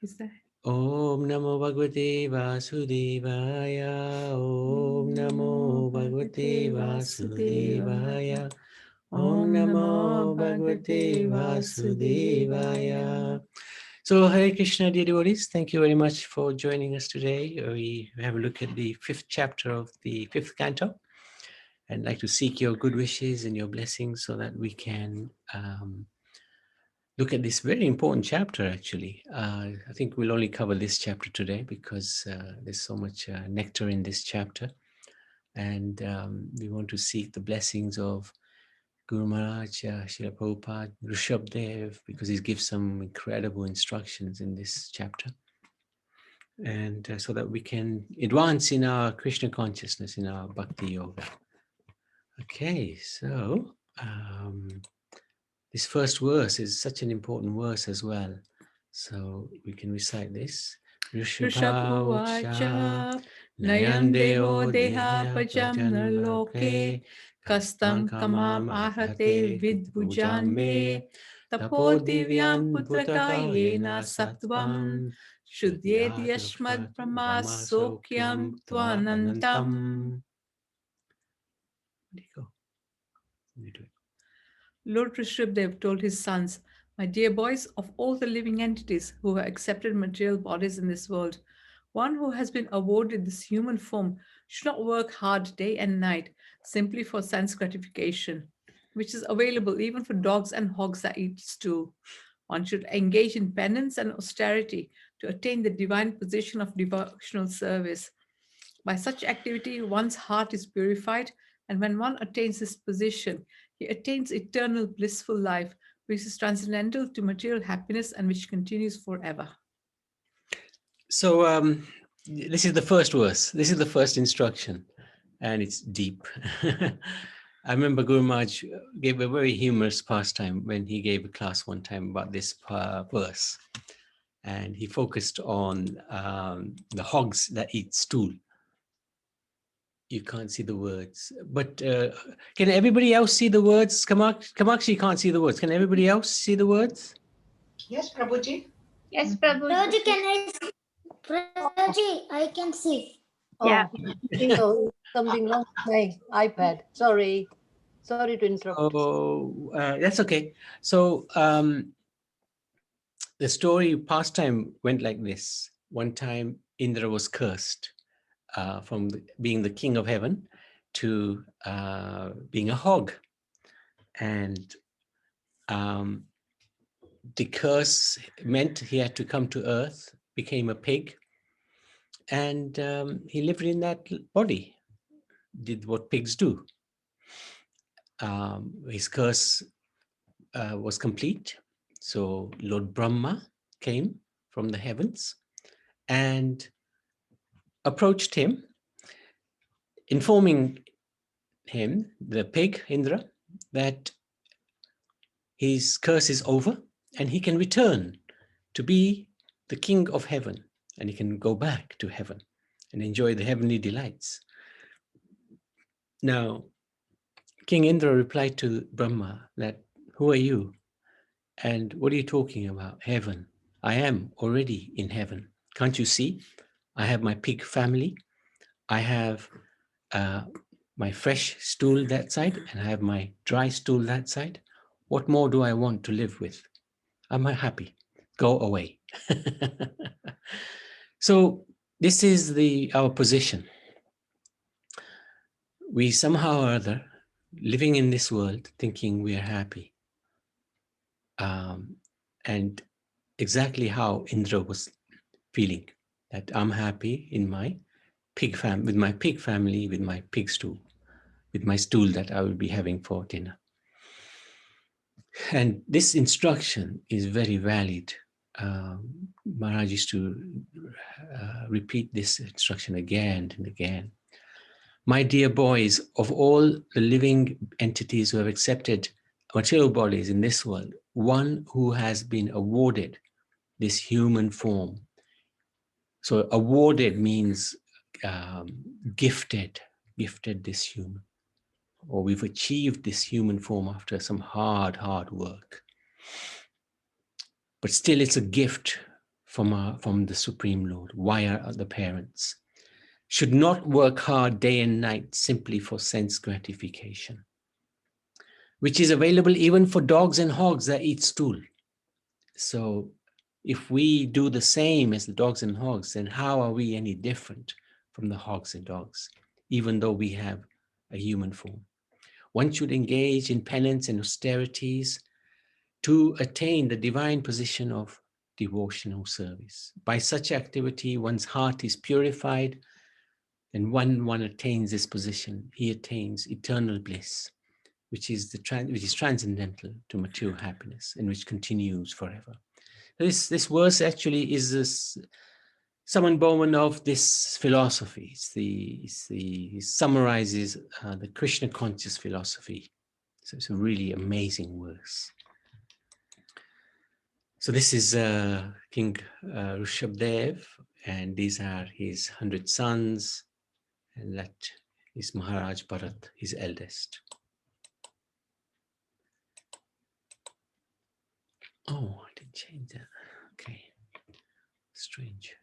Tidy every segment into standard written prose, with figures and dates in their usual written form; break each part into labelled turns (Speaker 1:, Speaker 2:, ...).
Speaker 1: Is that?
Speaker 2: Om Namo Bhagavate Vasudevaya. Om Namo Bhagavate Vasudevaya. Om
Speaker 1: Om
Speaker 2: Namo
Speaker 1: Namo
Speaker 2: Bhagavate
Speaker 1: Bhagavate
Speaker 2: Vasudevaya.
Speaker 1: Vasudevaya.
Speaker 2: So, Hare Krishna, dear devotees, thank you very much for joining us today. We have a look at the 5th chapter of the 5th canto. I'd like to seek your good wishes and your blessings so that we can look at this very important chapter, actually. I think we'll only cover this chapter today because there's so much nectar in this chapter. And we want to seek the blessings of Guru Maharaj, Srila Prabhupada, Rishabdev, because he gives some incredible instructions in this chapter. And so that we can advance in our Krishna consciousness, in our Bhakti Yoga. Okay, so this first verse is such an important verse as well. So we can recite this.
Speaker 1: Rishabh
Speaker 2: Rishabha
Speaker 1: Uvacha Nayam Devo
Speaker 2: Nayandeo
Speaker 1: Deha Pajam
Speaker 2: Dehapajanloke
Speaker 1: Narloke Kastam Kamam Ahate Vidbujam Me Tapo Divyam
Speaker 2: Tapodivyan
Speaker 1: Putraka Yena
Speaker 2: Putrakayena
Speaker 1: Sattvam
Speaker 2: Sattvam
Speaker 1: Shudyed Yashmad Brahmasokyam
Speaker 2: Tvanantam.
Speaker 1: Tvanantam.
Speaker 2: Where'd he go?
Speaker 1: Lord Rishabdev told his sons, "My dear boys, of all the living entities who have accepted material bodies in this world, one who has been awarded this human form should not work hard day and night simply for sense gratification, which is available even for dogs and hogs that eat stew. One should engage in penance and austerity to attain the divine position of devotional service. By such activity, one's heart is purified, and when one attains this position, he attains eternal blissful life, which is transcendental to material happiness and which continues forever."
Speaker 2: So this is the first verse. This is the first instruction, and it's deep. I remember Guru Maharaj gave a very humorous pastime when he gave a class one time about this verse, and he focused on the hogs that eat stool. You can't see the words, but can everybody else see the words? Kamakshi can't see the words. Can everybody else see the words?
Speaker 3: Yes, Prabhuji.
Speaker 4: Yes, Prabhuji.
Speaker 5: Prabhuji, can I see? Prabhuji, I can see.
Speaker 4: Yeah.
Speaker 6: So something wrong with my iPad. Sorry to interrupt.
Speaker 2: Oh, that's okay. So the story pastime went like this. One time Indra was cursed from being the king of heaven to being a hog. And the curse meant he had to come to earth, became a pig, and he lived in that body, did what pigs do. His curse was complete. So Lord Brahma came from the heavens and approached him, informing him, the pig, Indra, that his curse is over and he can return to be the king of heaven, and he can go back to heaven and enjoy the heavenly delights. Now, King Indra replied to Brahma that, "Who are you? And what are you talking about? Heaven. I am already in heaven. Can't you see? I have my pig family. I have my fresh stool that side, and I have my dry stool that side. What more do I want to live with? I'm happy. Go away." So this is our position. We somehow or other living in this world thinking we are happy. And exactly how Indra was feeling, that I'm happy in my pig with my pig family, with my pig stool, with my stool that I will be having for dinner. And this instruction is very valid. Maharaj used to repeat this instruction again and again. My dear boys, of all the living entities who have accepted material bodies in this world, one who has been awarded this human form. So awarded means gifted this human, or we've achieved this human form after some hard work. But still it's a gift from the Supreme Lord via the parents, should not work hard day and night simply for sense gratification, which is available even for dogs and hogs that eat stool. So if we do the same as the dogs and hogs, then how are we any different from the hogs and dogs, even though we have a human form? One should engage in penance and austerities to attain the divine position of devotional service. By such activity, one's heart is purified, and when one attains this position, he attains eternal bliss, which is transcendental to material happiness and which continues forever. This verse actually is some embodiment of this philosophy. It summarizes the Krishna conscious philosophy. So it's a really amazing verse. So this is King Rishabdev, and these are his 100 sons, and that is Maharaj Bharat, his eldest. Oh, I didn't change that. Okay, strange.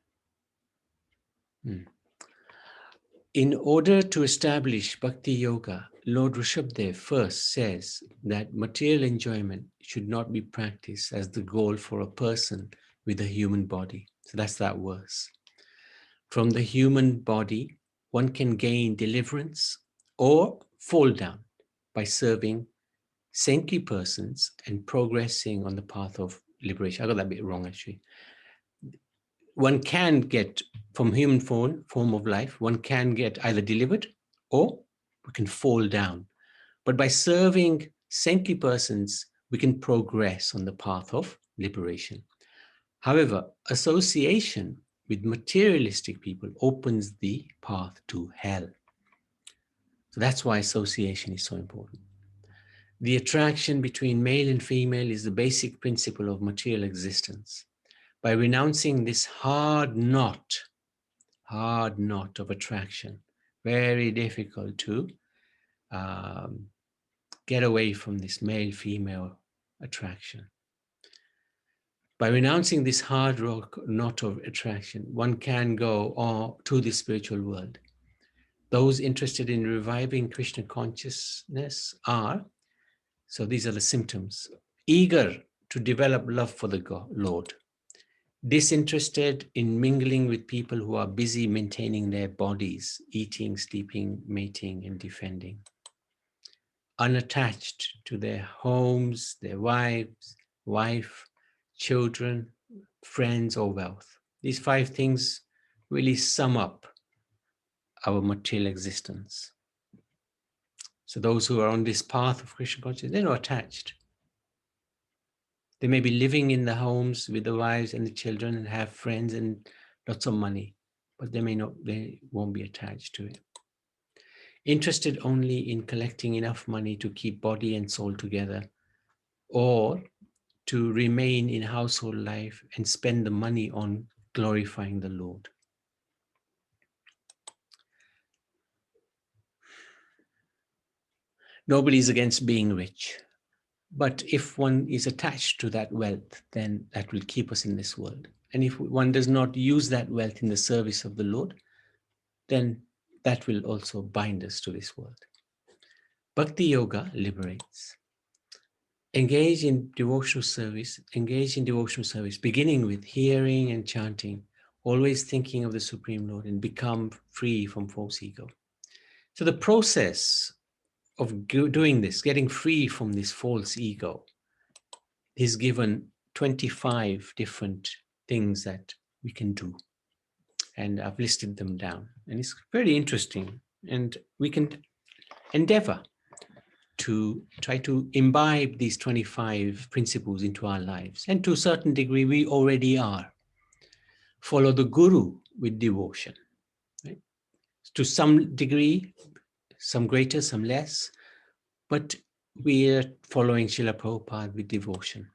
Speaker 2: In order to establish Bhakti Yoga, Lord Rishabdev first says that material enjoyment should not be practiced as the goal for a person with a human body. So that's that verse. From the human body, one can gain deliverance or fall down by serving saintly persons and progressing on the path of liberation. I got that bit wrong, actually. One can get from human form of life, one can get either delivered or we can fall down. But by serving saintly persons, we can progress on the path of liberation. However, association with materialistic people opens the path to hell. So that's why association is so important. The attraction between male and female is the basic principle of material existence. By renouncing this hard knot of attraction, very difficult to get away from this male-female attraction. By renouncing this hard knot of attraction, one can go to the spiritual world. Those interested in reviving Krishna consciousness are, so these are the symptoms, eager to develop love for the Lord, disinterested in mingling with people who are busy maintaining their bodies, eating, sleeping, mating, and defending, unattached to their homes, their wife, children, friends, or wealth. These 5 things really sum up our material existence. So those who are on this path of Krishna consciousness, they're not attached. They may be living in the homes with the wives and the children and have friends and lots of money, but they won't be attached to it. Interested only in collecting enough money to keep body and soul together, or to remain in household life and spend the money on glorifying the Lord. Nobody is against being rich, but if one is attached to that wealth, then that will keep us in this world. And if one does not use that wealth in the service of the Lord, then that will also bind us to this world. Bhakti Yoga liberates. Engage in devotional service, beginning with hearing and chanting, always thinking of the Supreme Lord, and become free from false ego. So the process of doing this, getting free from this false ego, is given 25 different things that we can do. And I've listed them down. And it's very interesting. And we can endeavor to try to imbibe these 25 principles into our lives. And to a certain degree, we already are. Follow the Guru with devotion. Right? To some degree, some greater, some less, but we are following Srila Prabhupada with devotion.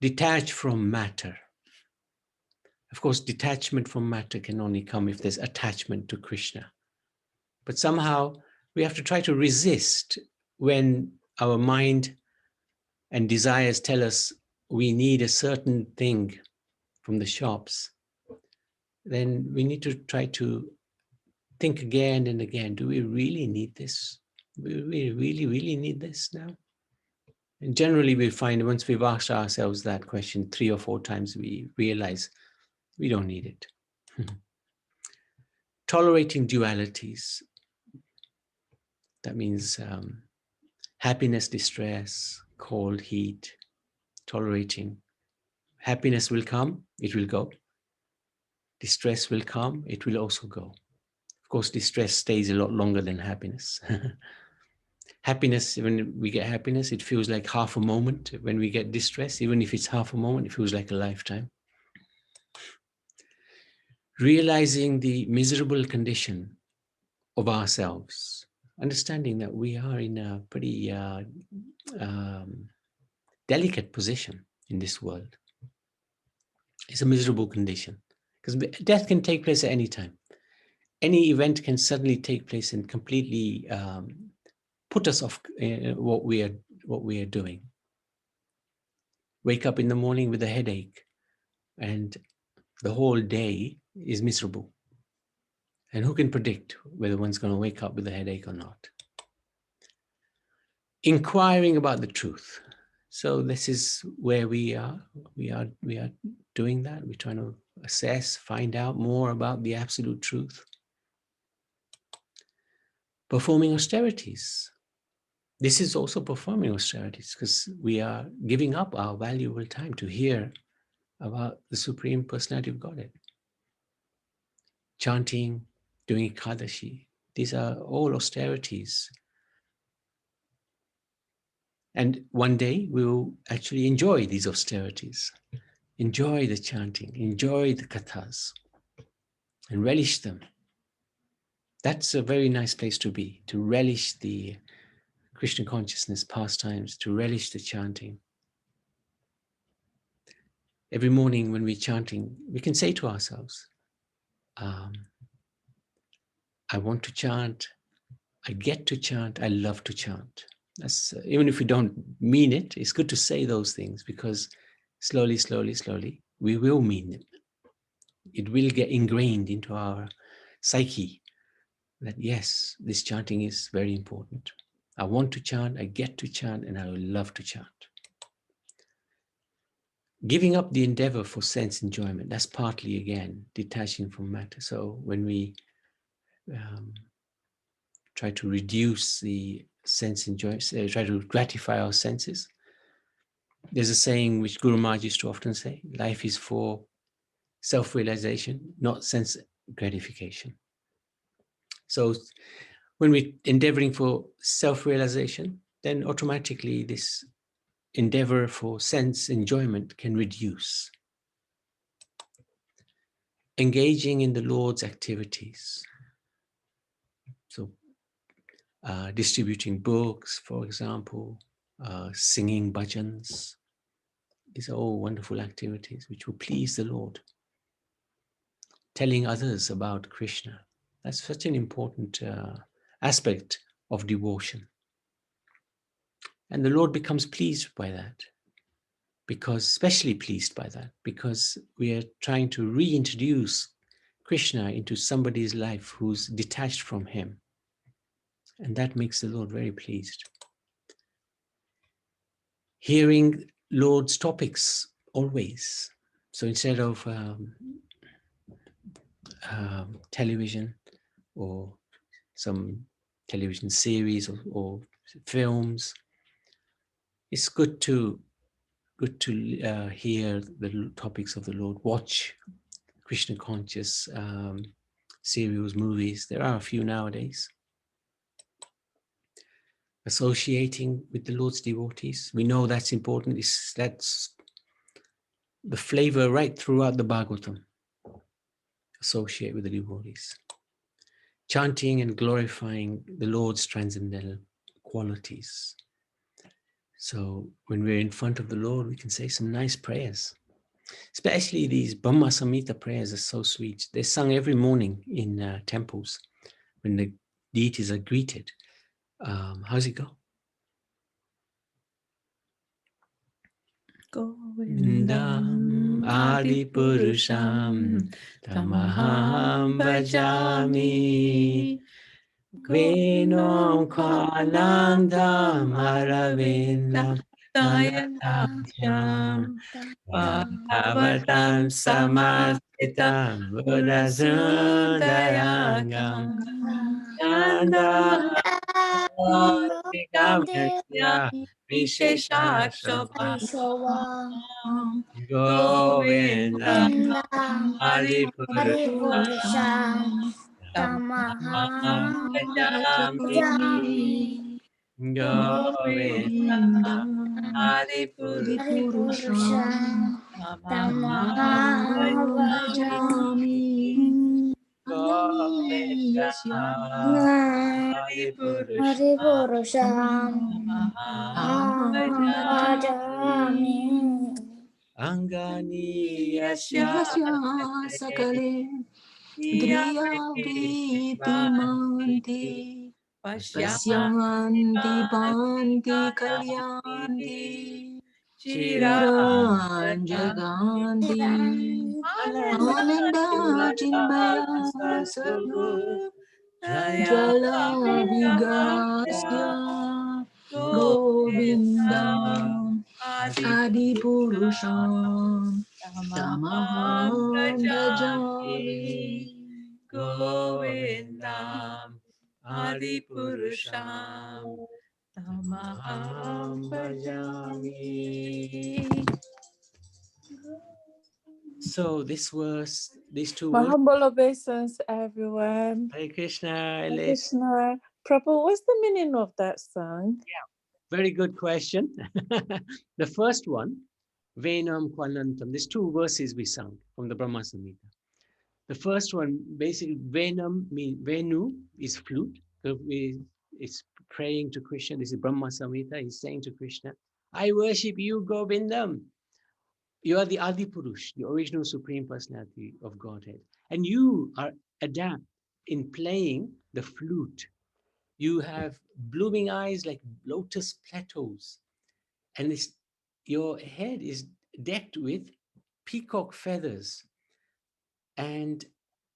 Speaker 2: Detach from matter. Of course, detachment from matter can only come if there's attachment to Krishna. But somehow we have to try to resist when our mind and desires tell us we need a certain thing from the shops, then we need to try to think again and again, do we really need this? Do we really need this now? And generally we find once we've asked ourselves that question 3 or 4 times, we realize we don't need it. Tolerating dualities. That means happiness, distress, cold, heat, tolerating. Happiness will come, it will go. Distress will come, it will also go. Of course, distress stays a lot longer than happiness. Happiness, when we get happiness, it feels like half a moment. When we get distress, even if it's half a moment, it feels like a lifetime. Realizing the miserable condition of ourselves, understanding that we are in a pretty delicate position in this world. It's a miserable condition because death can take place at any time. Any event can suddenly take place and completely put us off what we are doing. Wake up in the morning with a headache, and the whole day is miserable. And who can predict whether one's going to wake up with a headache or not? Inquiring about the truth. So this is where we are doing that. We're trying to assess, find out more about the absolute truth. Performing austerities. This is also performing austerities because we are giving up our valuable time to hear about the Supreme Personality of Godhead. Chanting, doing Ekadashi. These are all austerities. And one day we will actually enjoy these austerities. Enjoy the chanting, enjoy the kathas, and relish them. That's a very nice place to be, to relish the Krishna consciousness pastimes, to relish the chanting. Every morning when we're chanting, we can say to ourselves, I want to chant, I get to chant, I love to chant. That's, even if we don't mean it, it's good to say those things because slowly, we will mean it. It will get ingrained into our psyche that yes, this chanting is very important. I want to chant, I get to chant, and I will love to chant. Giving up the endeavor for sense enjoyment, that's partly, again, detaching from matter. So when we try to reduce the sense enjoyment, try to gratify our senses, there's a saying which Guru Maharaj used to often say, life is for self-realization, not sense gratification. So when we're endeavoring for self-realization, then automatically this endeavor for sense enjoyment can reduce. Engaging in the Lord's activities. So distributing books, for example, singing bhajans. These are all wonderful activities which will please the Lord. Telling others about Krishna. That's such an important aspect of devotion. And the Lord becomes pleased by that, because especially pleased by that, because we are trying to reintroduce Krishna into somebody's life who's detached from him. And that makes the Lord very pleased. Hearing Lord's topics always. So instead of television or some television series or films, it's good to hear the topics of the Lord. Watch Krishna conscious serials, movies. There are a few nowadays. Associating with the Lord's devotees. We know that's important. That's the flavor right throughout the Bhagavatam. Associate with the devotees. Chanting and glorifying the Lord's transcendental qualities. So when we're in front of the Lord, we can say some nice prayers. Especially these Brahma Samhita prayers are so sweet. They're sung every morning in temples when the deities are greeted. How's it go? Govindam Adipurusham Tamaham Bhajami. Venom Kwanandam Aravindam Dayanatyam Bhagavatam Samarpitam Buddhasundayangam Nandamya Visheshashava Govindam Adipurusham Tamaham Bhajami. Govindam Adipurusham Tamaham Bhajami. Govindam Adipurusham Tamaham Bhajami. Angani yasya
Speaker 4: Sakale Driya Vitimanti Pasyanti Banti Kalyanti Chiran Jaganti Ananda Chinmaya Sadhu Jala Vigasya Govindam Adipurusham Tamaham Bhajami.
Speaker 2: Govindam Adipurusham Tamaham Bhajami. So this was these two words.
Speaker 7: Mahambol obeisance, everyone.
Speaker 2: Hare Krishna,
Speaker 7: Hare
Speaker 2: Alice.
Speaker 7: Krishna. Prabhu, what's the meaning of that song?
Speaker 2: Very good question. The first one, Venam Kwanantam. There's two verses we sung from the Brahma Samhita. The first one, basically, Venam means Venu is flute. So it's praying to Krishna. This is Brahma Samhita. He's saying to Krishna, I worship you, Govindam. You are the Adipurush, the original Supreme Personality of Godhead. And you are adept in playing the flute. You have blooming eyes like lotus plateaus. And your head is decked with peacock feathers and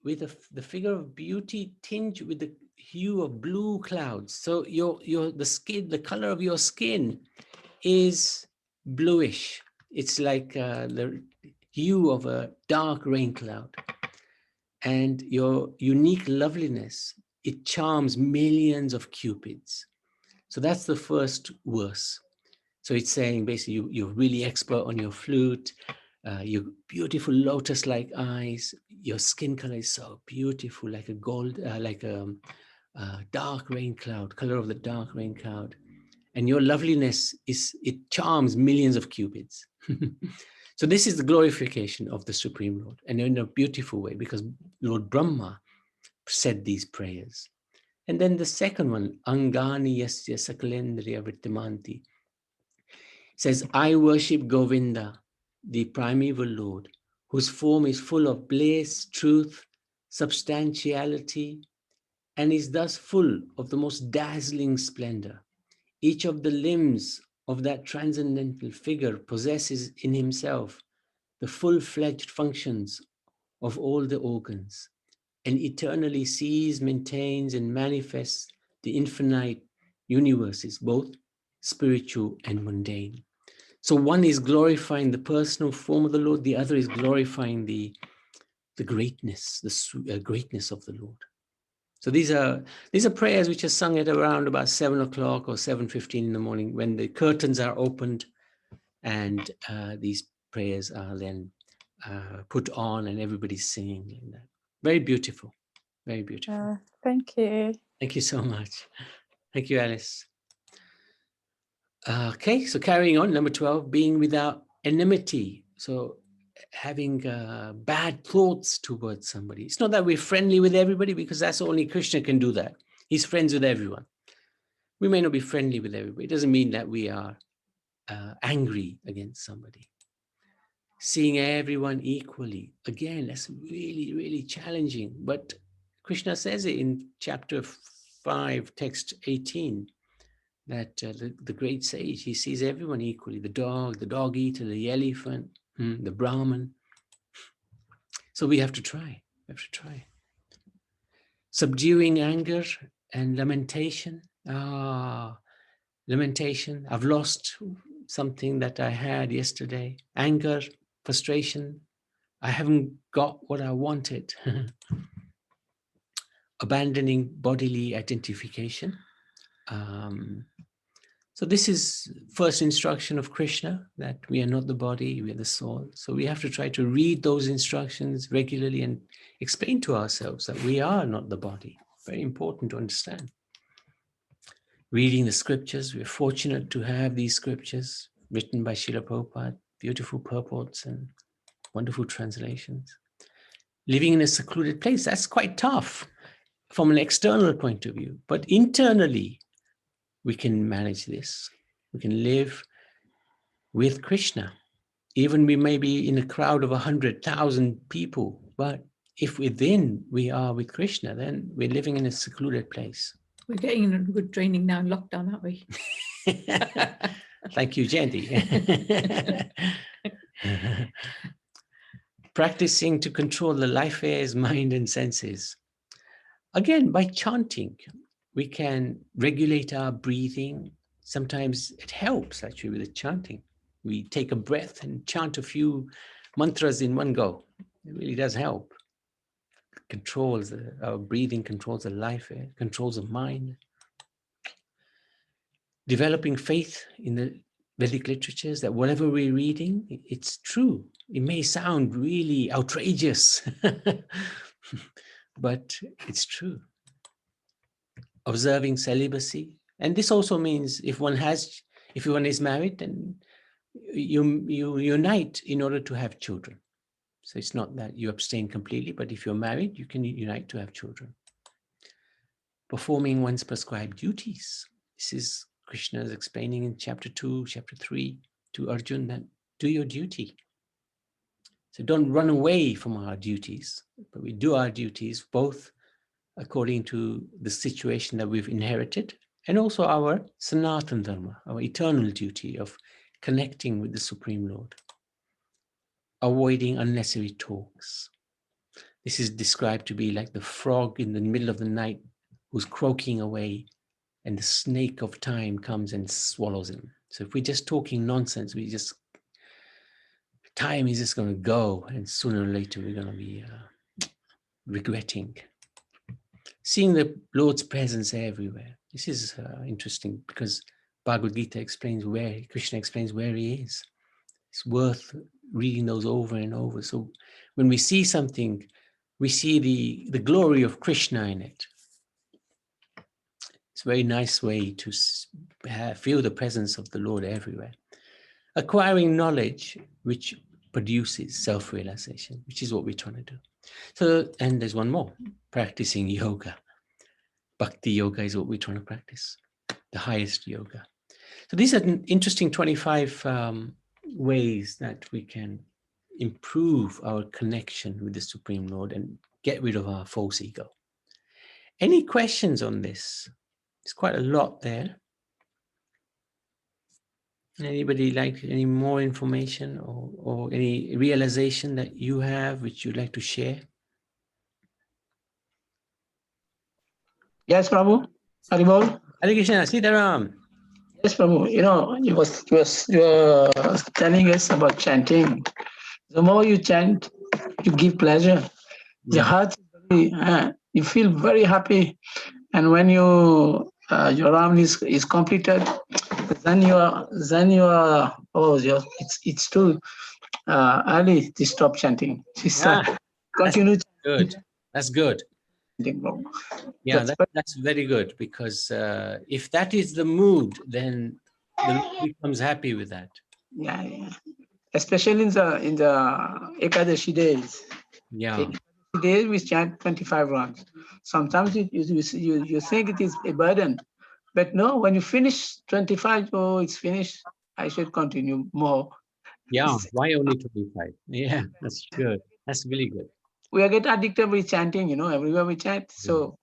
Speaker 2: with the figure of beauty tinged with the hue of blue clouds. So the color of your skin is bluish. It's like the hue of a dark rain cloud. And your unique loveliness, it charms millions of cupids. So that's the first verse. So it's saying basically you're really expert on your flute, your beautiful lotus-like eyes, your skin color is so beautiful, like a gold, like a dark rain cloud, color of the dark rain cloud. And your loveliness it charms millions of cupids. So this is the glorification of the Supreme Lord, and in a beautiful way, because Lord Brahma said these prayers. And then the second one, Angani yasya sakalendriya vrittimanti, says, I worship Govinda, the primeval Lord, whose form is full of bliss, truth, substantiality, and is thus full of the most dazzling splendor. Each of the limbs of that transcendental figure possesses in himself the full-fledged functions of all the organs, and eternally sees, maintains, and manifests the infinite universes, both spiritual and mundane. So one is glorifying the personal form of the Lord, the other is glorifying the greatness, the greatness of the Lord. So these are prayers which are sung at around about 7 o'clock or 7:15 in the morning when the curtains are opened, and these prayers are then put on and everybody's singing like that. Very beautiful, very beautiful.
Speaker 7: Thank you.
Speaker 2: Thank you so much. Thank you, Alice. Okay, so carrying on, number 12, being without enmity. So having bad thoughts towards somebody. It's not that we're friendly with everybody, because that's only Krishna can do that. He's friends with everyone. We may not be friendly with everybody. It doesn't mean that we are angry against somebody. Seeing everyone equally. Again, that's really, really challenging. But Krishna says it in chapter 5, text 18, that the great sage, he sees everyone equally. The dog eater, the elephant, the Brahmin, So we have to try. We have to try. Subduing anger and lamentation. Lamentation. I've lost something that I had yesterday. Anger, frustration. I haven't got what I wanted. Abandoning bodily identification. So this is first instruction of Krishna, that we are not the body, we are the soul. So we have to try to read those instructions regularly and explain to ourselves that we are not the body. Very important to understand. Reading the scriptures, we're fortunate to have these scriptures written by Srila Prabhupada, beautiful purports and wonderful translations. Living in a secluded place, that's quite tough from an external point of view, but internally, we can manage this. We can live with Krishna. Even we may be in a crowd of 100,000 people, but if within we are with Krishna, then we're living in a secluded place.
Speaker 1: We're getting a good training now in lockdown, aren't we?
Speaker 2: Thank you, Jandy. Practicing to control the life affairs, mind and senses. Again, by chanting, we can regulate our breathing. Sometimes it helps actually with the chanting. We take a breath and chant a few mantras in one go. It really does help. Controls our breathing, controls the life, controls the mind. Developing faith in the Vedic literatures, that whatever we're reading, it's true. It may sound really outrageous, but it's true. Observing celibacy, and this also means if one is married, then you unite in order to have children. So it's not that you abstain completely, but if you're married, you can unite to have children. Performing one's prescribed duties. This is Krishna is explaining in chapter 2, chapter 3 to Arjun that do your duty. So don't run away from our duties, but we do our duties both according to the situation that we've inherited, and also our Sanatana Dharma, our eternal duty of connecting with the Supreme Lord. Avoiding unnecessary talks. This is described to be like the frog in the middle of the night who's croaking away, and the snake of time comes and swallows him. So if we're just talking nonsense, time is just going to go, and sooner or later we're going to be regretting. Seeing the Lord's presence everywhere. This is interesting because Bhagavad Gita explains Krishna explains where he is. It's worth reading those over and over. So when we see something, we see the glory of Krishna in it. It's a very nice way to feel the presence of the Lord everywhere. Acquiring knowledge which produces self-realization, which is what we're trying to do. So, and there's one more, practicing yoga. Bhakti yoga is what we're trying to practice, the highest yoga. So these are interesting 25 ways that we can improve our connection with the Supreme Lord and get rid of our false ego. Any questions on this? It's quite a lot there. Anybody like any more information or any realization that you have which you'd like to share?
Speaker 3: Yes, Prabhu. Haribol.
Speaker 2: Hare Krishna, Sitaram.
Speaker 3: Yes, Prabhu. You were telling us about chanting. The more you chant, you give pleasure. Your heart, you feel very happy. And when your round is completed, then you are it's too early to stop chanting. Continue.
Speaker 2: Good. That's good.
Speaker 3: Chanting.
Speaker 2: Yeah, that's very good, because if that is the mood, then the Lord becomes happy with that.
Speaker 3: Yeah. Especially in the Ekadashi days.
Speaker 2: Yeah.
Speaker 3: Ekadashi days we chant 25 rounds. Sometimes you think it is a burden, but no. When you finish 25, it's finished. I should continue more.
Speaker 2: Yeah. Why only 25? Yeah, that's good. That's really good.
Speaker 3: We get addicted with chanting. Everywhere we chant, so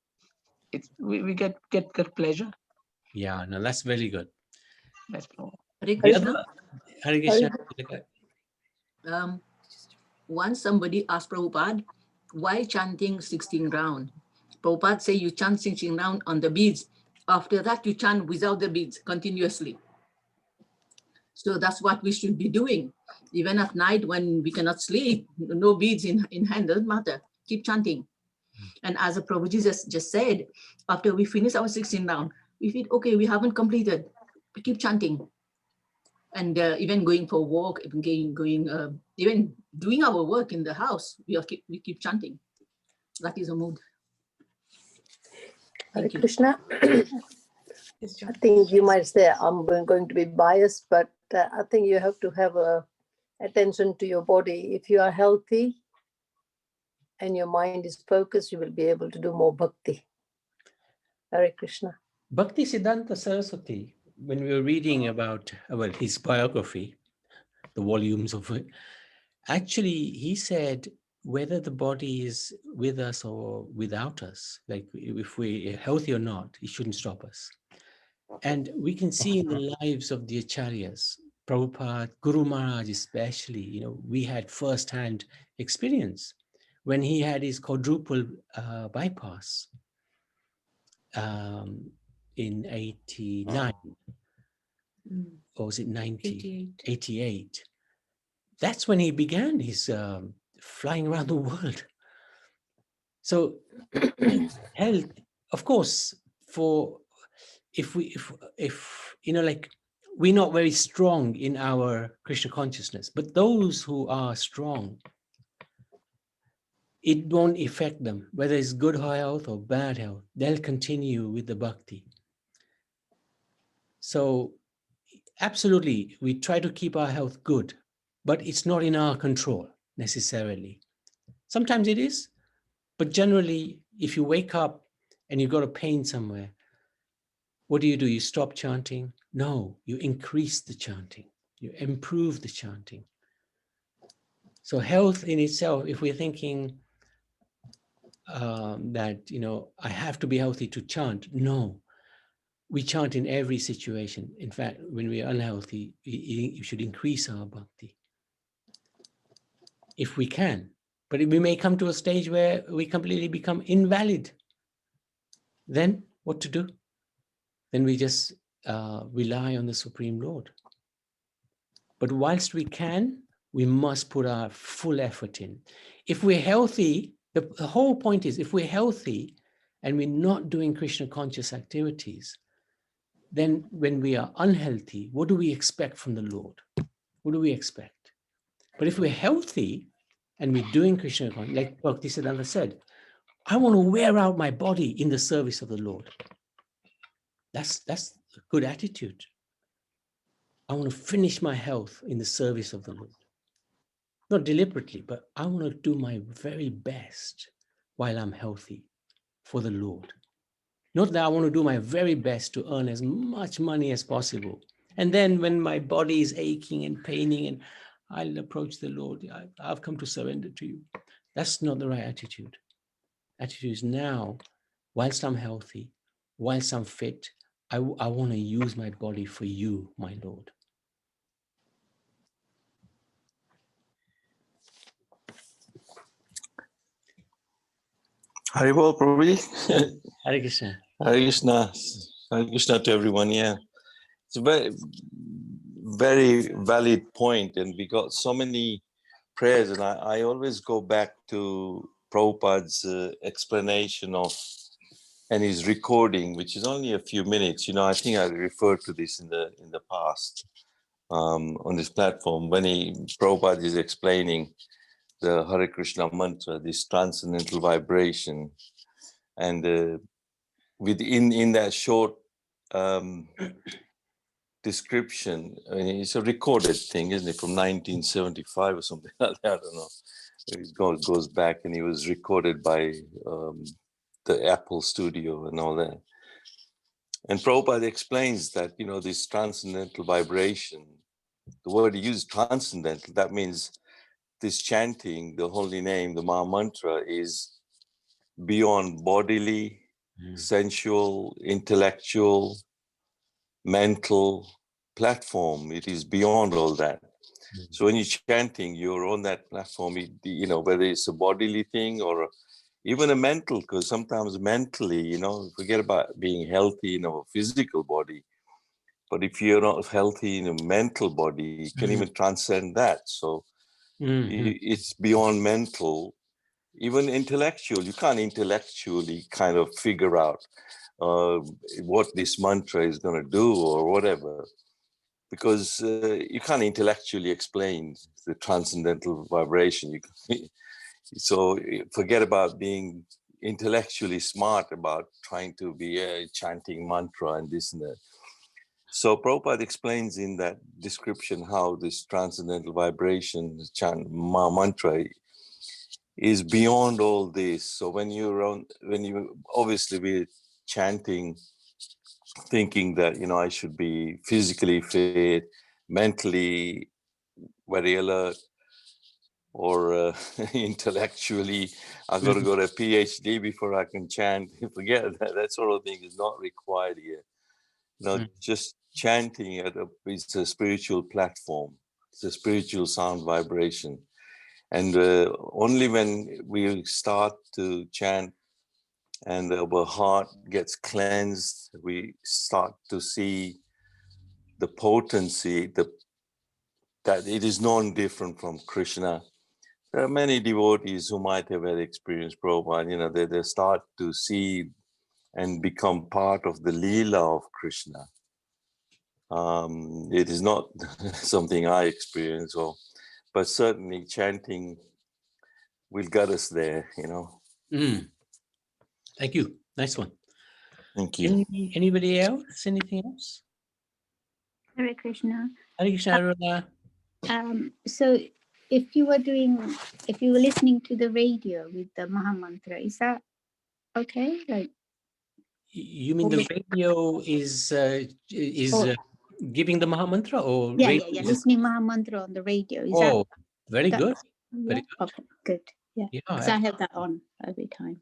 Speaker 3: we get pleasure.
Speaker 2: Yeah. No, that's very good.
Speaker 3: That's all.
Speaker 4: Hare Krishna.
Speaker 2: Hare Krishna.
Speaker 4: once somebody asked Prabhupada, why chanting 16 round? Prabhupada say you chant 16 round on the beads. After that, you chant without the beads continuously. So that's what we should be doing. Even at night when we cannot sleep, no beads in hand, doesn't matter. Keep chanting. And as the Prabhuji just said, after we finish our 16 round, we feel, okay, we haven't completed. We keep chanting. And even going for a walk, even doing our work in the house, we keep chanting. That is a mood.
Speaker 6: Hare
Speaker 4: Thank you.
Speaker 6: Krishna. I think you might say I'm going to be biased, but I think you have to have attention to your body. If you are healthy and your mind is focused, you will be able to do more bhakti. Hare Krishna.
Speaker 2: Bhakti Siddhanta Saraswati, when we were reading about his biography, the volumes of it, actually he said whether the body is with us or without us, like if we're healthy or not, it shouldn't stop us. And we can see in the lives of the Acharyas, Prabhupada, Guru Maharaj especially, we had first-hand experience when he had his quadruple bypass in 89, or was it 90? 88. That's when he began his flying around the world. So health, of course, if we're not very strong in our Krishna consciousness, but those who are strong, it won't affect them, whether it's good health or bad health, they'll continue with the bhakti. So absolutely, we try to keep our health good, but it's not in our control necessarily. Sometimes it is, but generally, if you wake up and you've got a pain somewhere, what do? You stop chanting? No, you increase the chanting. You improve the chanting. So health in itself, if we're thinking that, I have to be healthy to chant, no. We chant in every situation. In fact, when we are unhealthy, you should increase our bhakti. If we can. But we may come to a stage where we completely become invalid. Then what to do? Then we just rely on the Supreme Lord. But whilst we can, we must put our full effort in. If we're healthy, the whole point is, if we're healthy and we're not doing Krishna conscious activities, then when we are unhealthy, what do we expect from the Lord? What do we expect? But if we're healthy and we're doing Krishna conscious, like Bhaktisiddhanta said, I want to wear out my body in the service of the Lord. That's a good attitude. I want to finish my health in the service of the Lord. Not deliberately, but I want to do my very best while I'm healthy for the Lord. Not that I want to do my very best to earn as much money as possible. And then when my body is aching and paining and I'll approach the Lord, I've come to surrender to you. That's not the right attitude. Attitude is now, whilst I'm healthy, whilst I'm fit, I want to use my body for you, my Lord.
Speaker 8: Haribol, Prabhuji.
Speaker 2: Hare Krishna.
Speaker 8: Hare Krishna. Hare Krishna to everyone. Yeah, it's a very, very valid point, and we got so many prayers, and I always go back to Prabhupada's explanation of and his recording, which is only a few minutes. I think I referred to this in the past on this platform when Prabhupada is explaining the Hare Krishna mantra, this transcendental vibration, and within that short description, I mean, it's a recorded thing, isn't it, from 1975 or something like that? I don't know. It goes back, and it was recorded by the Apple Studio and all that. And Prabhupada explains that, this transcendental vibration, the word he used, transcendental, that means this chanting, the holy name, the Maha Mantra, is beyond bodily, sensual, intellectual, mental platform. It is beyond all that. So when you're chanting, you're on that platform, whether it's a bodily thing or even a mental, because sometimes mentally, forget about being healthy in our physical body. But if you're not healthy in a mental body, you can even transcend that. So it's beyond mental, even intellectual. You can't intellectually kind of figure out what this mantra is going to do or whatever, because you can't intellectually explain the transcendental vibration. So forget about being intellectually smart about trying to be chanting mantra and this and that. So Prabhupada explains in that description how this transcendental vibration, mantra, is beyond all this. So when you obviously be chanting, thinking that I should be physically fit, mentally very alert, or intellectually I got to go to a PhD before I can chant. Forget that. That sort of thing is not required here. Just chanting it's a spiritual platform. It's a spiritual sound vibration. And only when we start to chant and our heart gets cleansed, we start to see the potency, that it is non-different from Krishna. There are many devotees who might have had experience, Prabhupada, they start to see and become part of the Leela of Krishna. It is not something I experience, but certainly chanting will get us there,
Speaker 2: Thank you. Nice one.
Speaker 8: Thank you.
Speaker 2: Anybody else? Anything else?
Speaker 9: Hare Krishna.
Speaker 2: Hare Krishna, Aruna.
Speaker 9: So if you were listening to the radio with the Maha Mantra, is that okay? Like,
Speaker 2: you mean the radio is giving the Maha Mantra, or
Speaker 9: yeah, listening Maha Mantra on the radio? Is that
Speaker 2: very good. Very good.
Speaker 9: Okay, good. Yeah, because I have that on every time.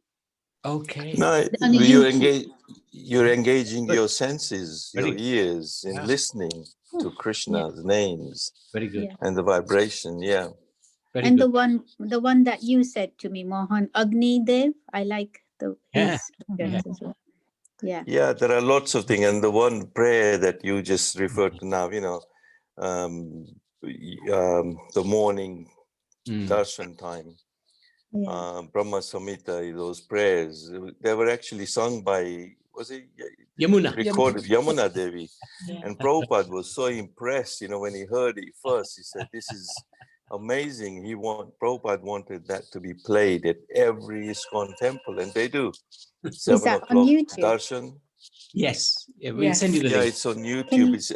Speaker 2: Okay.
Speaker 8: No, you're engaging your senses, your ears in listening to Krishna's names.
Speaker 2: Very good.
Speaker 8: And the vibration, yeah.
Speaker 2: Very
Speaker 9: and
Speaker 2: good.
Speaker 9: the one that you said to me, Mohan, Agni Dev, I like his as well. Yeah.
Speaker 8: Yeah, there are lots of things. And the one prayer that you just referred to now, the morning darshan time, Brahma Samhita, those prayers, they were actually sung by, was it?
Speaker 2: Yamuna.
Speaker 8: Recorded Yamuna Devi. And Prabhupada was so impressed, when he heard it first, he said, this is amazing. Prabhupada wanted that to be played at every ISKCON temple, and they do. 7 o'clock
Speaker 9: on YouTube?
Speaker 8: darshan.
Speaker 2: Yes. We'll send you the link.
Speaker 8: Yeah, it's on YouTube.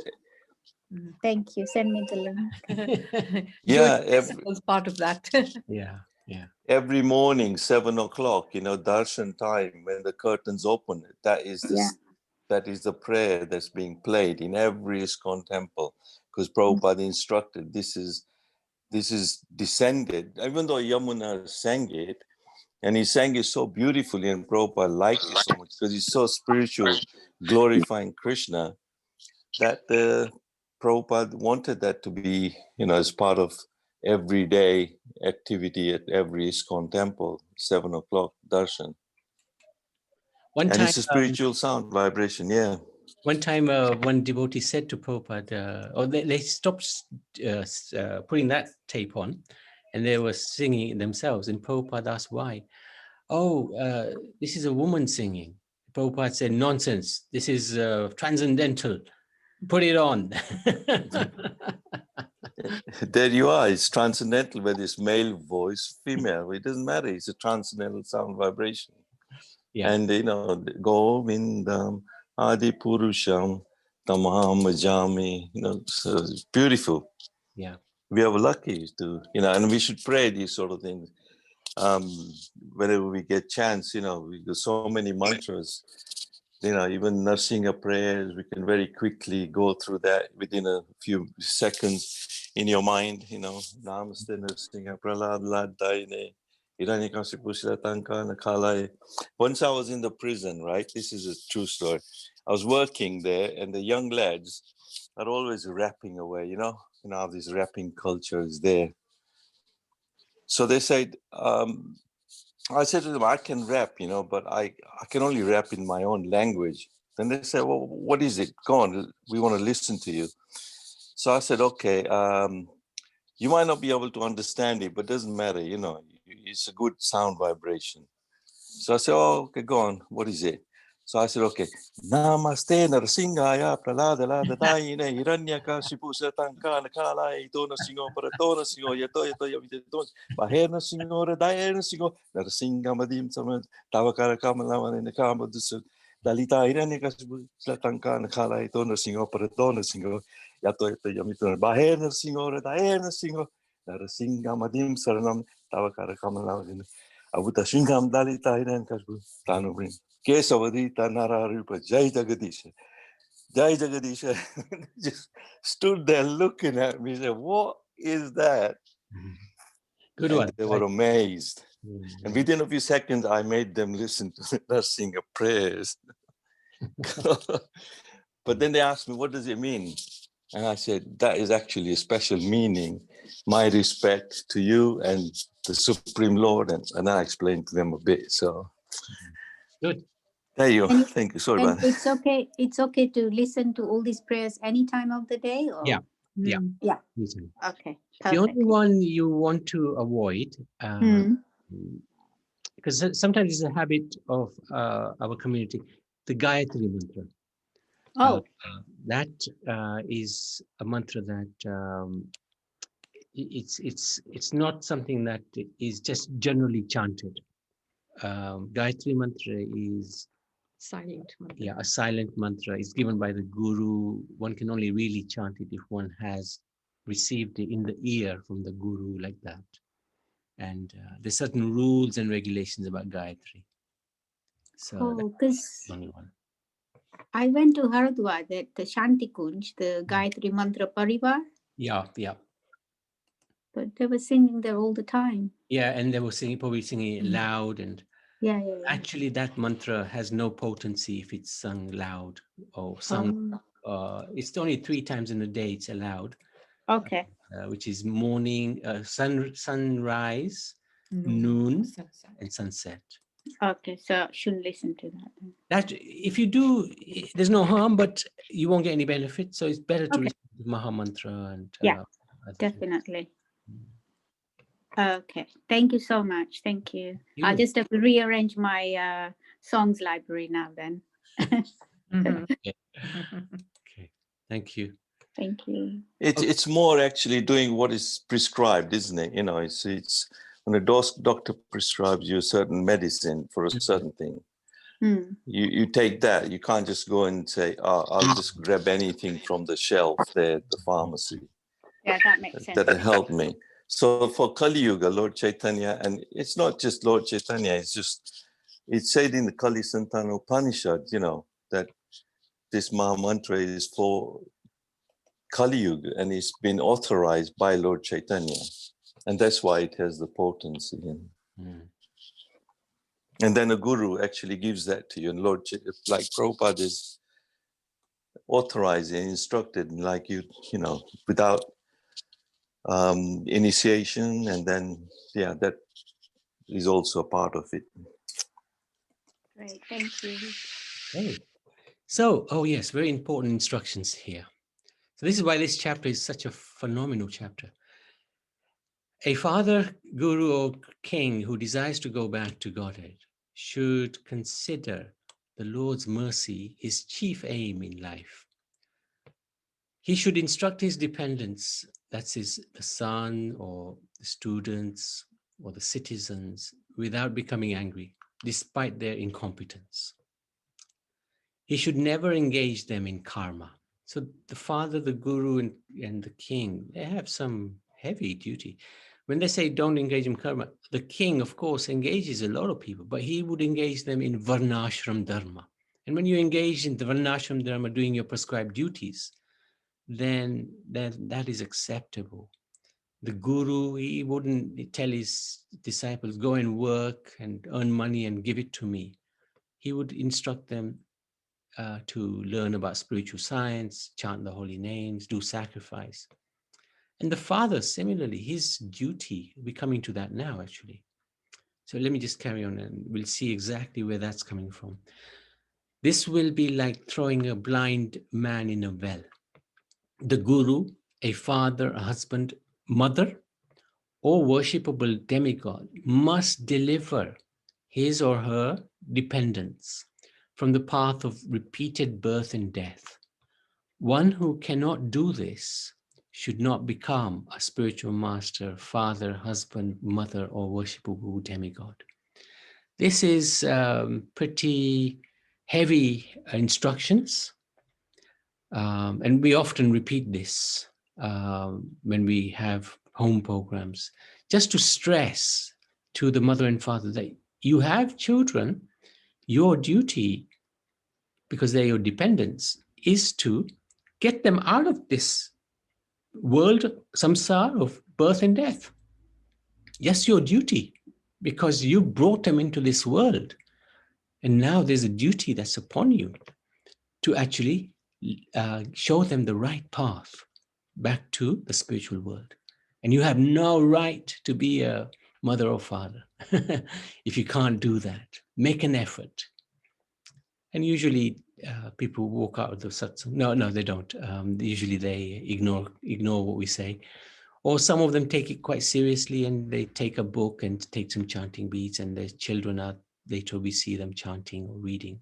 Speaker 9: Thank you. Send me the link.
Speaker 1: Was part of that.
Speaker 2: Yeah.
Speaker 8: Every morning, 7 o'clock, darshan time, when the curtains open, that is the prayer that's being played in every ISKCON temple, because Prabhupada instructed this is descended, even though Yamuna sang it, and he sang it so beautifully, and Prabhupada liked it so much because it's so spiritual, glorifying Krishna, that Prabhupada wanted that to be, as part of everyday activity at every ISKCON temple, 7 o'clock darshan. And it's a spiritual sound vibration, yeah.
Speaker 2: One time, one devotee said to Prabhupada, or they stopped putting that tape on, and they were singing it themselves. And Prabhupada asked why. This is a woman singing. Prabhupada said, nonsense. This is transcendental. Put it on.
Speaker 8: There you are. It's transcendental, whether it's male voice, female. It doesn't matter. It's a transcendental sound vibration.
Speaker 2: Yeah.
Speaker 8: And, Govindam Adi Purusham Tamam Jami, so it's beautiful.
Speaker 2: Yeah.
Speaker 8: We are lucky to, and we should pray these sort of things. Whenever we get chance, we do so many mantras, even Narsinga prayers, we can very quickly go through that within a few seconds in your mind, Namaste Narsinga Pralad Ladaine. Once I was in the prison, right? This is a true story. I was working there, and the young lads are always rapping away, how this rapping culture is there. So they said, I said to them, I can rap, but I can only rap in my own language. Then they said, well, what is it? Go on, we want to listen to you. So I said, okay, you might not be able to understand it, but it doesn't matter, it's a good sound vibration. So I said, oh, okay, go on. What is it? So I said, okay. Namaste Narsingaya Pralada Lada Daine Hiranyaka Shipu Satanka Nakala Idona Singo Paratona Singo Yato Yato Yaviton Bahena Singo Diana Singo Narsinga Madim Samad Tavakara Kamala in the Kama Dalita Hiranyaka Shipu Satanka Nakala Idona Singo Paratona Singo Yato Yato Yamiton Bahena Singo Diana Singo Narsinga Madim Saranam Tavakara Kamala in Abuta Shingam Dalita Hiranyaka Tanubrin. Kesavadi Tanara Rupa Jai Jagadish. Jai Jagadish just stood there looking at me and said, what is that?
Speaker 2: Good
Speaker 8: And
Speaker 2: one.
Speaker 8: they were amazed. And within a few seconds, I made them listen to the singer prayers. But then they asked me, what does it mean? And I said, that is actually a special meaning. My respect to you and the Supreme Lord. And I explained to them a bit. So
Speaker 2: good.
Speaker 8: There you go.
Speaker 9: And,
Speaker 8: Thank you. Sorry
Speaker 9: and
Speaker 8: about that.
Speaker 9: it's okay. It's okay to listen to all these prayers any time of the day. Or?
Speaker 2: Yeah. Yeah.
Speaker 9: Yeah.
Speaker 2: Listen.
Speaker 9: Okay.
Speaker 2: The
Speaker 9: Perfect.
Speaker 2: only one you want to avoid, because sometimes it's a habit of our community, the Gayatri mantra.
Speaker 9: Oh.
Speaker 2: That is a mantra that it's not something that is just generally chanted. Gayatri mantra is
Speaker 1: silent mantra.
Speaker 2: Yeah, a silent mantra is given by the guru. One can only really chant it if one has received it in the ear from the guru like that. And there's certain rules and regulations about Gayatri. So
Speaker 9: because I went to Haridwar, that the Shanti Kunj, the Gayatri mantra Parivar.
Speaker 2: Yeah, yeah.
Speaker 9: But they were singing there all the time.
Speaker 2: Yeah, and they were probably singing it loud. And
Speaker 9: yeah.
Speaker 2: Actually, that mantra has no potency if it's sung loud or sung. It's only 3 times in a day it's allowed.
Speaker 9: Okay.
Speaker 2: Which is morning, sunrise, noon, and sunset.
Speaker 9: Okay, so shouldn't listen to that then.
Speaker 2: That if you do, there's no harm, but you won't get any benefit. So it's better to listen to Maha Mantra and
Speaker 9: definitely. Okay, thank you so much. Thank you.
Speaker 2: You.
Speaker 9: I'll just have to rearrange my songs library now then.
Speaker 2: Okay. Thank you.
Speaker 9: Thank you.
Speaker 8: It's more actually doing what is prescribed, isn't it? It's when a doctor prescribes you a certain medicine for a certain thing. You take that. You can't just go and say, I'll just grab anything from the shelf there at the pharmacy.
Speaker 9: Yeah, that makes sense.
Speaker 8: That'll help me. So for Kali Yuga, Lord Chaitanya, and it's not just Lord Chaitanya, it's said in the Kali Santana Upanishad, that this Maha Mantra is for Kali Yuga, and it's been authorized by Lord Chaitanya. And that's why it has the potency. And then a guru actually gives that to you. And like Prabhupada is authorized and instructed, like without initiation. And then, that is also a part of it.
Speaker 9: Great, thank you.
Speaker 2: Okay. So, yes, very important instructions here. So this is why this chapter is such a phenomenal chapter. A father, guru, or king who desires to go back to Godhead should consider the Lord's mercy his chief aim in life. He should instruct his dependents, that's the son or the students or the citizens, without becoming angry, despite their incompetence. He should never engage them in karma. So the father, the guru, and the king, they have some heavy duty. When they say don't engage in karma, the king, of course, engages a lot of people, but he would engage them in varnashram dharma. And when you engage in the varnashram dharma, doing your prescribed duties, then that is acceptable. The guru, he wouldn't tell his disciples, go and work and earn money and give it to me. He would instruct them to learn about spiritual science, chant the holy names, do sacrifice. And the father, similarly, his duty, we're coming to that now, actually. So let me just carry on and we'll see exactly where that's coming from. This will be like throwing a blind man in a well. The guru, a father, a husband, mother, or worshipable demigod must deliver his or her dependents from the path of repeated birth and death. One who cannot do this should not become a spiritual master, father, husband, mother, or worshipable demigod. This is pretty heavy instructions. And we often repeat this when we have home programs, just to stress to the mother and father that you have children, your duty, because they're your dependents, is to get them out of this world, samsara of birth and death. Yes, your duty, because you brought them into this world. And now there's a duty that's upon you to actually show them the right path back to the spiritual world. And you have no right to be a mother or father if you can't do that. Make an effort. And usually people walk out of the satsang. No, they don't. Usually they ignore what we say. Or some of them take it quite seriously and they take a book and take some chanting beads, and their children are, later we see them chanting or reading.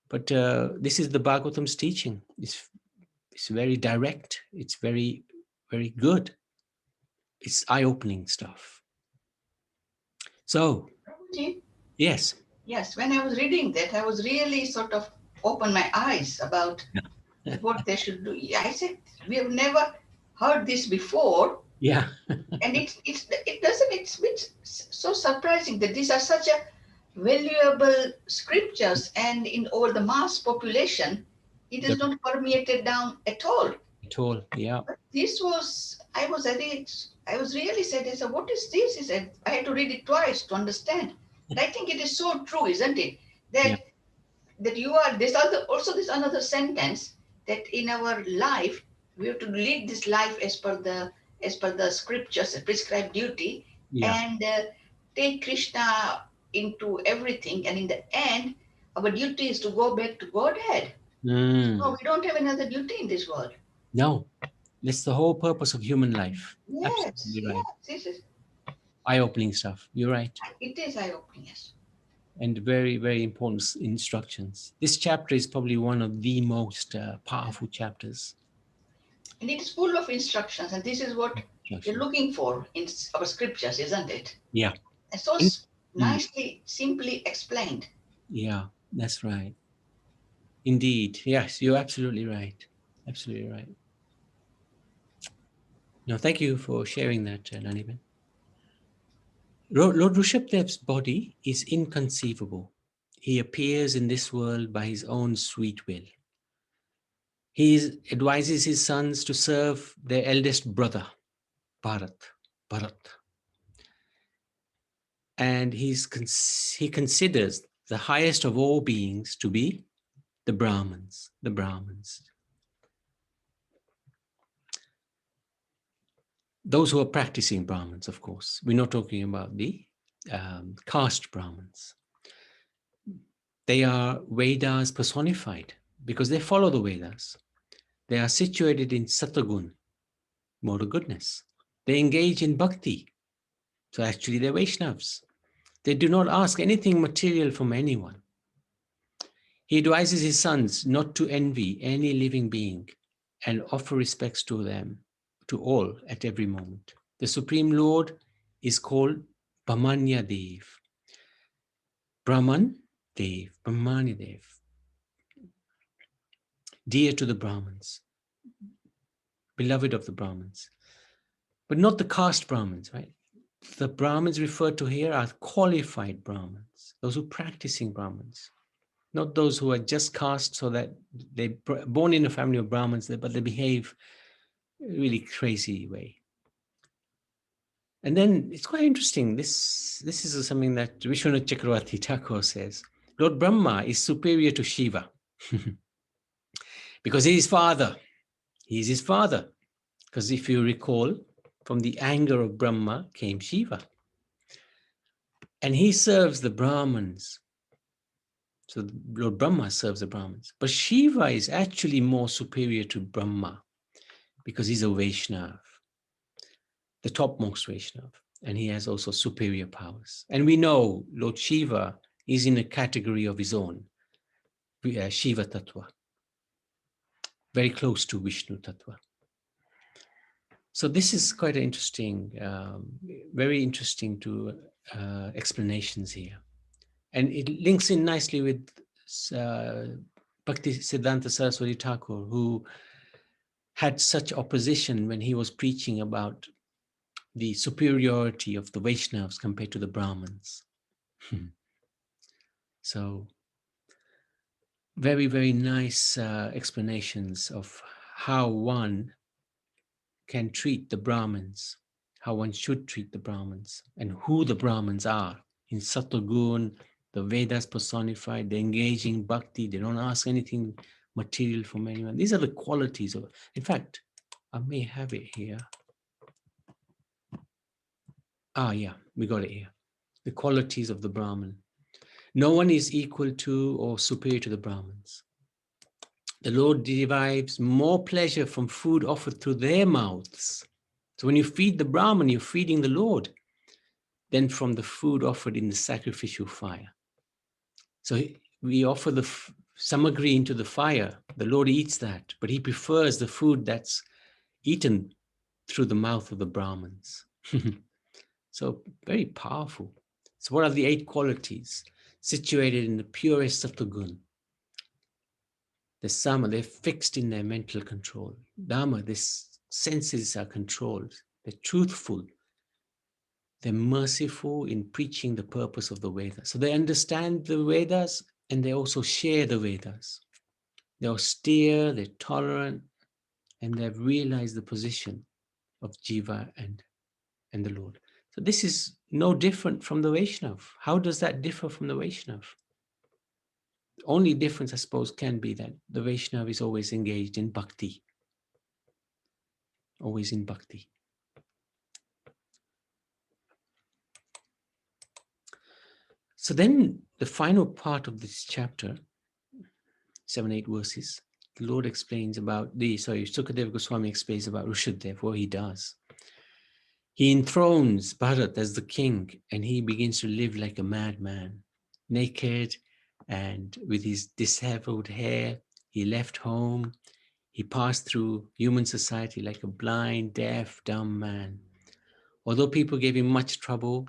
Speaker 2: But this is the Bhagavatam's teaching. It's very direct. It's very, very good. It's eye-opening stuff. So,
Speaker 10: Prabhuji,
Speaker 2: yes.
Speaker 10: yes, when I was reading that, I was really sort of opened my eyes about what they should do. I said, we have never heard this before.
Speaker 2: Yeah.
Speaker 10: And it's so surprising that these are such a valuable scriptures, and in over the mass population, it is not permeated down at all.
Speaker 2: At all, yeah.
Speaker 10: But this was, I was really said, I said, what is this? He said, I had to read it twice to understand. And I think it is so true, isn't it? That you are, there's also this another sentence that in our life, we have to lead this life as per the scriptures, the prescribed duty, and take Krishna into everything. And in the end, our duty is to go back to Godhead. No, we don't have another duty in this world.
Speaker 2: No, that's the whole purpose of human life.
Speaker 10: Yes,
Speaker 2: absolutely right.
Speaker 10: Yes, this is
Speaker 2: eye-opening stuff. You're right.
Speaker 10: It is eye-opening, yes.
Speaker 2: And very, very important instructions. This chapter is probably one of the most powerful chapters.
Speaker 10: And it is full of instructions, and this is what you're looking for in our scriptures, isn't it?
Speaker 2: Yeah.
Speaker 10: And so nicely, simply explained.
Speaker 2: Yeah, that's right. Indeed. Yes, you're absolutely right. Absolutely right. No, thank you for sharing that, Naniben. Lord Rishabhadev's body is inconceivable. He appears in this world by his own sweet will. He advises his sons to serve their eldest brother, Bharat. And he considers the highest of all beings to be the Brahmins. Those who are practicing Brahmins, of course. We're not talking about the caste Brahmins. They are Vedas personified because they follow the Vedas. They are situated in Satagun, mode of goodness. They engage in bhakti. So actually they're Vaishnavas. They do not ask anything material from anyone. He advises his sons not to envy any living being and offer respects to them, to all at every moment. The Supreme Lord is called Brahmanya Dev. Brahmanya Dev. Dear to the Brahmins, beloved of the Brahmins, but not the caste Brahmins, right? The Brahmins referred to here are qualified Brahmins, those who are practicing Brahmins, not those who are just caste so that they're born in a family of Brahmins, but they behave in a really crazy way. And then it's quite interesting. This is something that Vishwanath Chakravarti Thakur says. Lord Brahma is superior to Shiva because he is father. He is his father. Because if you recall, from the anger of Brahma came Shiva. And he serves the Brahmins. So Lord Brahma serves the Brahmins. But Shiva is actually more superior to Brahma because he's a Vaishnav, the topmost Vaishnav. And he has also superior powers. And we know Lord Shiva is in a category of his own, Shiva Tattva, very close to Vishnu Tattva. So this is quite interesting, very interesting to explanations here. And it links in nicely with Bhakti Siddhanta Saraswati Thakur, who had such opposition when he was preaching about the superiority of the Vaishnavas compared to the Brahmins. So very, very nice explanations of how one can treat the Brahmins, how one should treat the Brahmins, and who the Brahmins are. In Sattvagun, the Vedas personified, they engage in bhakti, they don't ask anything material from anyone. These are the qualities of, in fact, I may have it here. Ah, yeah, we got it here. The qualities of the Brahmin. No one is equal to or superior to the Brahmins. The Lord derives more pleasure from food offered through their mouths. So when you feed the Brahmin, you're feeding the Lord, than from the food offered in the sacrificial fire. So we offer the samagri into the fire. The Lord eats that, but he prefers the food that's eaten through the mouth of the Brahmins. So very powerful. So what are the 8 qualities situated in the purest Sattvagun? The Sama, they're fixed in their mental control. Dhamma, their senses are controlled. They're truthful. They're merciful in preaching the purpose of the Vedas. So they understand the Vedas and they also share the Vedas. They're austere, they're tolerant, and they've realized the position of Jiva and the Lord. So this is no different from the Vaishnav. How does that differ from the Vaishnav? The only difference, I suppose, can be that the Vaishnav is always engaged in bhakti. Always in bhakti. So then the final part of this chapter, 7-8 verses, the Lord explains about Sukadeva Goswami explains about Rishabdev, what he does. He enthrones Bharat as the king and he begins to live like a madman, naked and with his disheveled hair. He left home. He passed through human society like a blind, deaf, dumb man. Although people gave him much trouble,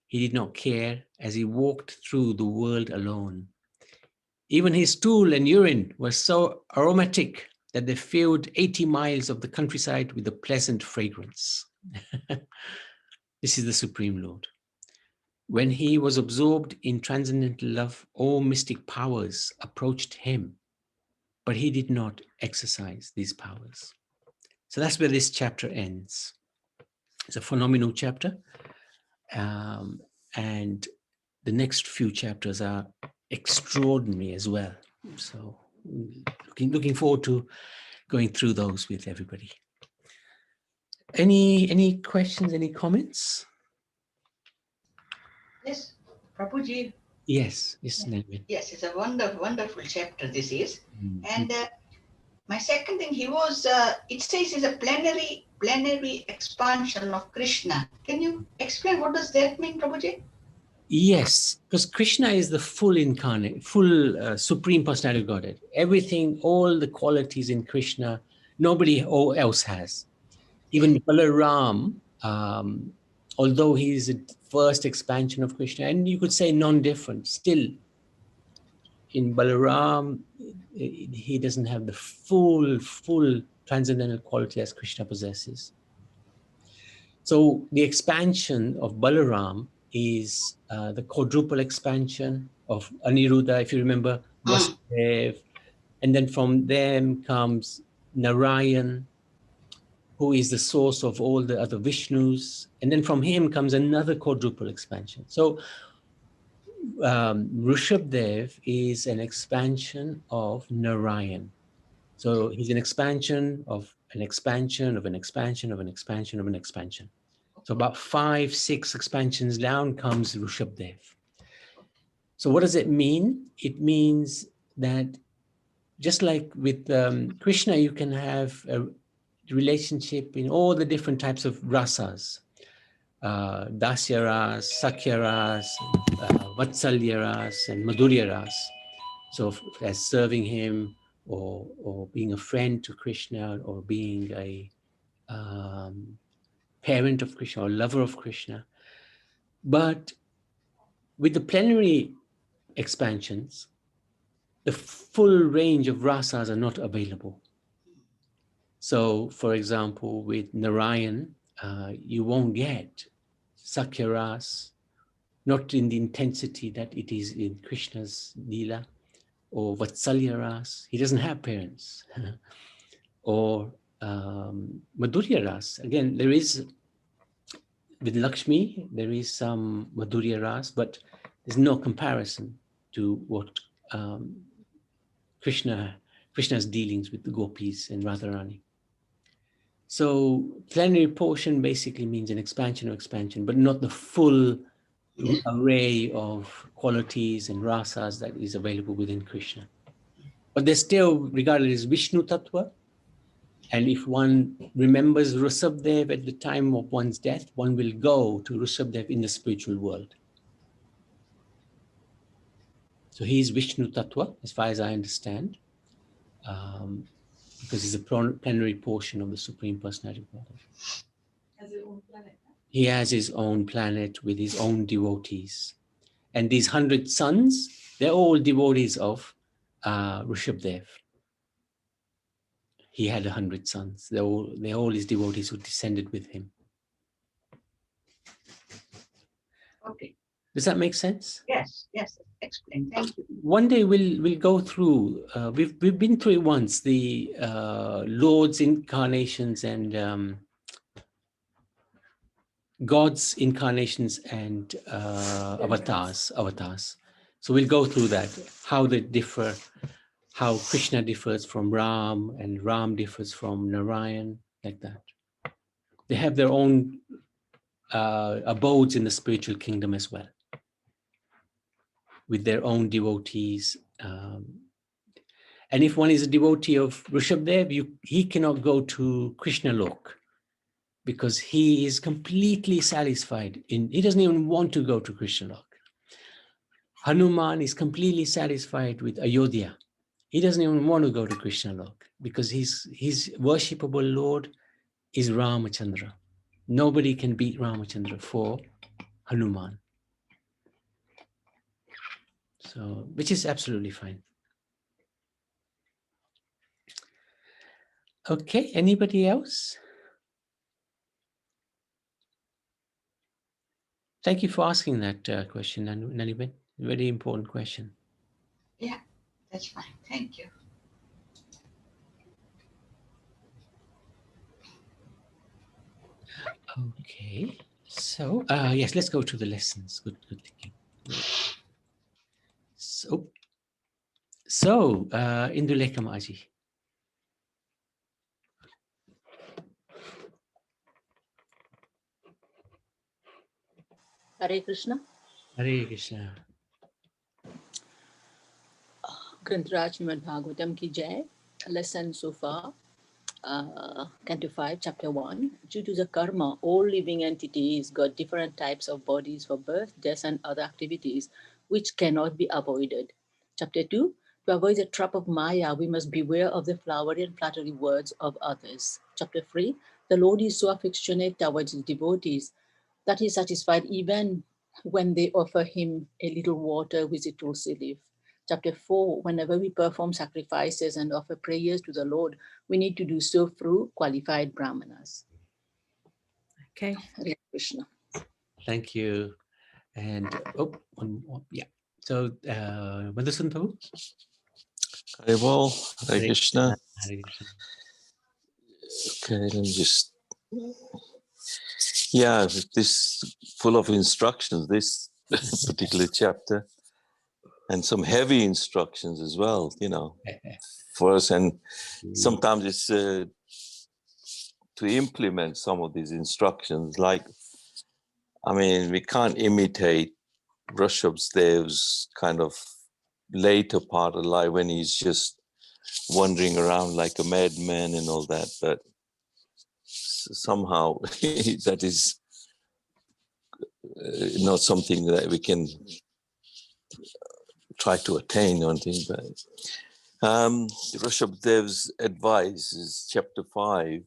Speaker 2: he did not care as he walked through the world alone. Even his stool and urine were so aromatic that they filled 80 miles of the countryside with a pleasant fragrance. This is the Supreme Lord. When he was absorbed in transcendental love, all mystic powers approached him, but he did not exercise these powers. So that's where this chapter ends. It's a phenomenal chapter. And the next few chapters are extraordinary as well. So looking forward to going through those with everybody. Any questions, any comments?
Speaker 10: Yes, Prabhuji.
Speaker 2: Yes, Nelvin.
Speaker 10: Yes, it's a wonderful chapter this is. And my second thing, it says it's a plenary expansion of Krishna. Can you explain what does that mean, Prabhuji?
Speaker 2: Yes, because Krishna is the full incarnate, full Supreme Personality of Godhead. Everything, all the qualities in Krishna, nobody else has. Even Balaram, although he is the first expansion of Krishna, and you could say non-different, still in Balaram, he doesn't have the full transcendental quality as Krishna possesses. So the expansion of Balaram is the quadruple expansion of Aniruddha, if you remember, Vasudev, and then from them comes Narayan, who is the source of all the other Vishnus, and then from him comes another quadruple expansion. So Rishabdev is an expansion of Narayan. So he's an expansion of an expansion of an expansion of an expansion of an expansion. So about 5, 6 expansions down comes Rishabdev. So what does it mean? It means that just like with Krishna, you can have a relationship in all the different types of rasas, Dasya ras, Sakya ras, Vatsalya ras, and Madhurya ras. So as serving him, or being a friend to Krishna, or being a parent of Krishna, or lover of Krishna. But with the plenary expansions, the full range of rasas are not available. So, for example, with Narayan, you won't get Sakya ras, not in the intensity that it is in Krishna's Leela, or Vatsalya ras. He doesn't have parents. Or Madhurya ras. Again, there is, with Lakshmi, there is some Madhurya ras, but there's no comparison to what Krishna's dealings with the gopis and Radharani. So plenary portion basically means an expansion of expansion, but not the full array of qualities and rasas that is available within Krishna. But they're still regarded as Vishnu Tattva. And if one remembers Rishabdev at the time of one's death, one will go to Rishabdev in the spiritual world. So he is Vishnu Tattva, as far as I understand, because he's a plenary portion of the Supreme Personality of Godhead.
Speaker 1: Has his own planet.
Speaker 2: He has his own planet with his own devotees. And these 100 sons, they're all devotees of Rishabdev. He had 100 sons. They're all his devotees who descended with him.
Speaker 10: Okay.
Speaker 2: Does that make sense?
Speaker 10: Yes, explain. Thank you.
Speaker 2: One day we'll go through, we've been through it once, the Lord's incarnations and God's incarnations and avatars. So we'll go through that, how they differ, how Krishna differs from Ram and Ram differs from Narayan, like that. They have their own abodes in the spiritual kingdom as well, with their own devotees. And if one is a devotee of Rishabdev, he cannot go to Krishna Lok, because he is completely satisfied he doesn't even want to go to Krishna Lok. Hanuman is completely satisfied with Ayodhya. He doesn't even want to go to Krishna Lok, because his worshipable Lord is Ramachandra. Nobody can beat Ramachandra for Hanuman. So, which is absolutely fine. Okay, anybody else? Thank you for asking that question, Naliben. Very important question.
Speaker 10: Yeah, that's fine. Thank you.
Speaker 2: Okay, so yes, let's go to the lessons. Good thinking. So Indulekha Maji.
Speaker 4: Hare Krishna.
Speaker 2: Hare Krishna.
Speaker 4: Grantaraj Srimad Bhagavatam ki jai. Lesson so far. Canto 5, Chapter 1. Due to the karma, all living entities got different types of bodies for birth, death, and other activities which cannot be avoided. Chapter 2. To avoid the trap of Maya, we must beware of the flowery and flattery words of others. Chapter 3. The Lord is so affectionate towards his devotees that he is satisfied even when they offer him a little water with a tulsi leaf. Chapter 4, whenever we perform sacrifices and offer prayers to the Lord, we need to do so through qualified brahmanas.
Speaker 1: Okay.
Speaker 4: Hare Krishna.
Speaker 2: Thank you. And one more. Yeah. So Madhusudan Prabhu.
Speaker 8: Hare Bol, Hare Krishna.
Speaker 2: Hare Krishna.
Speaker 8: Okay, let me just. Yeah, this full of instructions, this particular chapter, and some heavy instructions as well, for us. And sometimes it's to implement some of these instructions. Like, I mean, we can't imitate Rishabhdev's kind of later part of life when he's just wandering around like a madman and all that, but somehow that is not something that we can try to attain or anything. But Rishabhdev's advice is chapter 5.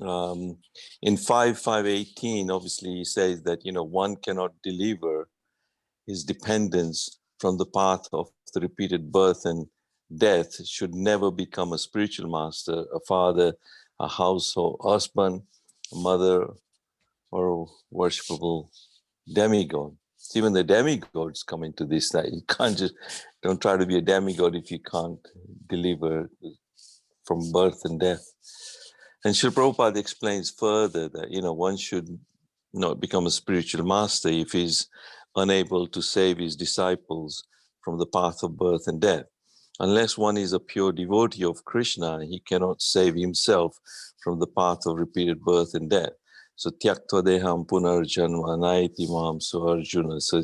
Speaker 8: In 5.5.18, obviously he says that, you know, one cannot deliver his dependence from the path of the repeated birth and death, should never become a spiritual master, a father, a household husband, a mother, or a worshipable demigod. Even the demigods come into this, that you can't just, don't try to be a demigod if you can't deliver from birth and death. And Srila Prabhupada explains further that, you know, one should not become a spiritual master if he's unable to save his disciples from the path of birth and death. Unless one is a pure devotee of Krishna, he cannot save himself from the path of repeated birth and death. So, Tyaktva deham punarjanma naiti mam so Arjuna. So,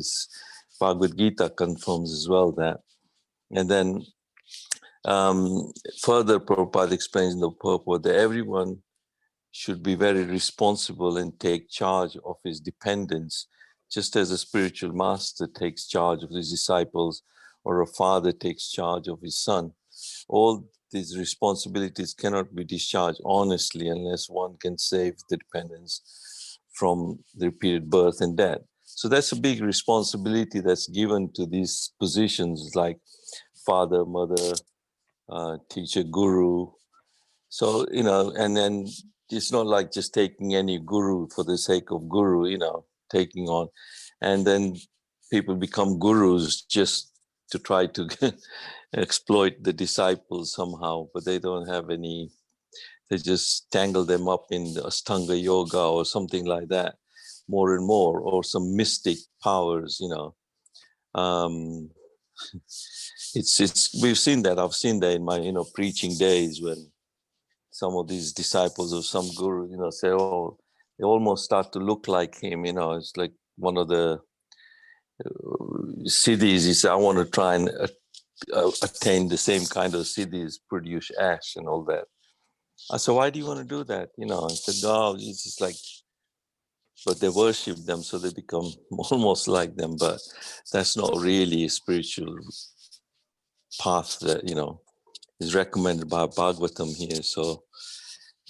Speaker 8: Bhagavad Gita confirms as well that. And then further, Prabhupada explains in the purport that everyone should be very responsible and take charge of his dependents, just as a spiritual master takes charge of his disciples or a father takes charge of his son. All these responsibilities cannot be discharged honestly unless one can save the dependents from the repeated birth and death. So that's a big responsibility that's given to these positions like father, mother, teacher, guru. So, you know, and then it's not like just taking any guru for the sake of guru, you know, taking on. And then people become gurus just to try to exploit the disciples somehow, but they don't have any, they just tangle them up in the Ashtanga yoga or something like that, more and more, or some mystic powers, you know. It's we've seen that. I've seen that in my, you know, preaching days when some of these disciples of some guru, you know, say, oh, they almost start to look like him, you know. It's like one of the siddhis. He said, I want to try and attain the same kind of siddhis, produce ash and all that. I said, why do you want to do that? You know, I said, oh, it's just like, but they worship them, so they become almost like them. But that's not really a spiritual path that, you know, is recommended by Bhagavatam here. So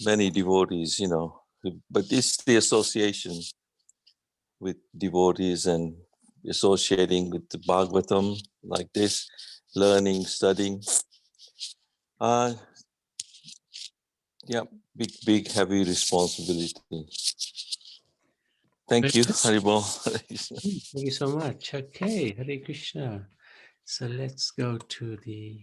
Speaker 8: many devotees, you know, but it's the association with devotees and associating with the Bhagavatam like this, learning, studying. Yeah, big, heavy responsibility. Thank you, Haribol.
Speaker 2: Thank you so much. Okay, Hare Krishna. So let's go to the